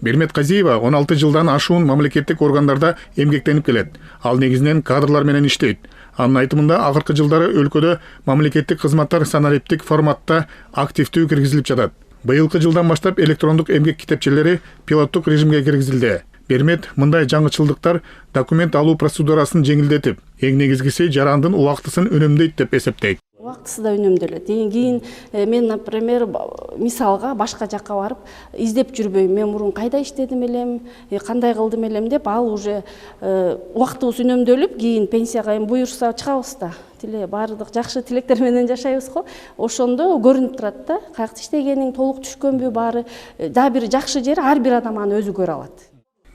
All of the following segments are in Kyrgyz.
Бермет Казиева 16 жылдан ашуун мамлекеттик органдарда эмгектенип келет. Ал негизинен кадрлар менен иштейт. Анын айтымында акыркы жылдары өлкөдө мамлекеттик кызматтар санариптик форматта активдүү киргизилип жатат. Быйылкы жылдан баштап электрондук эмгек китепчелери пилоттук режимге киргизилди. Бермет мындай жаңычылдыктар документ алуу процедурасын жеңилдетип, эң негизгиси жарандын убактысын үнөмдөйт деп эсептейт. Убактысы да үнөмдөлөт. Кийин мен, например, мисалга башка жакка барып издеп жүрбөйм. Мен мурун кайда иштедим элем, кандай кылдым элем деп, ал уже убактыбыз үнөмдөлүп, кийин пенсияга буюрса чыгабыз да. Баардык жакшы тилектер менен жашайбыз го. Ошондо көрүнүп турат да, каякта иштегениң толук түшкөнбү баары. Дагы бир жакшы жери ар бир адам аны өзү көрө алат.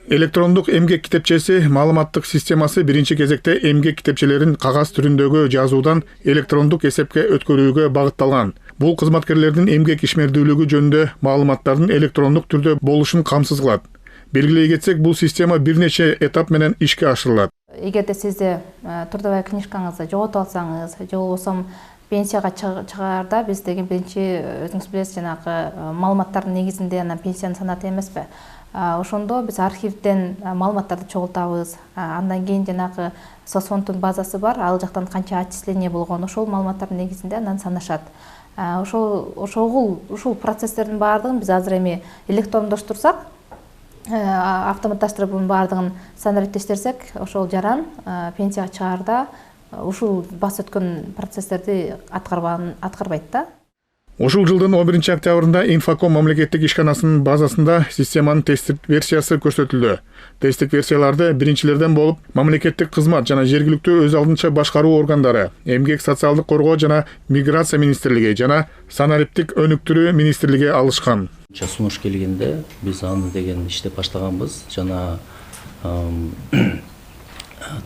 Электрондук эмгек китепчеси маалыматтык системасы биринчи кезекте эмгек китепчелерин кагаз түрүндөгү жазуудан электрондук эсепке өткөрүүгө багытталган. Бул кызматкерлердин эмгек ишмердүүлүгү жөнүндө маалыматтардын электрондук түрдө болушун камсыз кылат. Белгилей кетсек, бул система бир нече этап менен ишке ашырылат. Эгерде сизде трудовой книжкаңызды жоготуп алсаңыз, же болбосо пенсияга чыгаарда биз деген биринчи өзүңүз билесиз, жанагы маалыматтардын негизинде анан пенсияны санат эмеспи? Ошондо биз архивден маалыматтарды чогултабыз. Андан кийин жанагы соцфонддун базасы бар, ал жактан канча отчисление болгон, ошол маалыматтардын негизинде анан санашат. Ушул процесстердин баардыгын биз азыр эми электрондоштурсак, автоматташтырып bunun баардыгын санариптештирсек, ошол жаран пенсияга чыгаарда ушул бас өткөн процесстерди аткарбайт да. Ушул жылдын 11 октябрында Infocom мамлекеттик ишканасынын базасында системанын тесттик версиясы көрсөтүлдү. Тесттик версияларды биринчилерден болуп мамлекеттик кызмат жана жергиликтүү өз алдынча башкаруу органдары, эмгек социалдык коргоо жана миграция министрлиги жана санариптик өнүктүрүү министрлиги алышкан. Сунуш келгенде биз аны деген иштеп баштаганбыз. Жана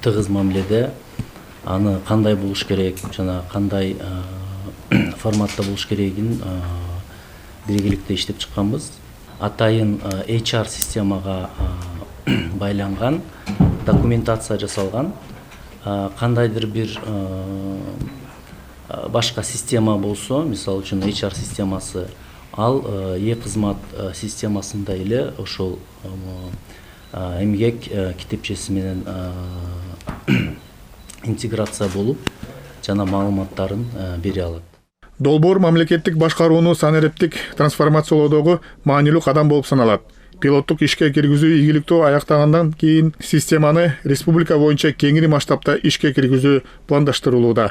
тыгыз мамиледе аны кандай болуш керек, жана кандай форматта болуш керегин биргеликте иштеп чыкканбыз. Атайын HR системага байланган, документация жасалган, кандайдыр бир башка система болсо, мисалы үчүн HR системасы, ал e-кызмат системасында эле ошол эмгек китепчеси менен интеграция болуп, жана маалыматтарын бере алат. Долбоор мамлекеттик башкарууну санариптик трансформациялоодогу маанилүү кадам болуп саналат. Пилоттук ишке киргизүү ийгиликтүү аяктагандан кийин системаны республика боюнча кеңири масштабта ишке киргизүү пландаштырылууда.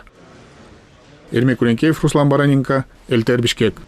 Эрмек Уренкеев, Руслан Бараненко, ЛТР Бишкек.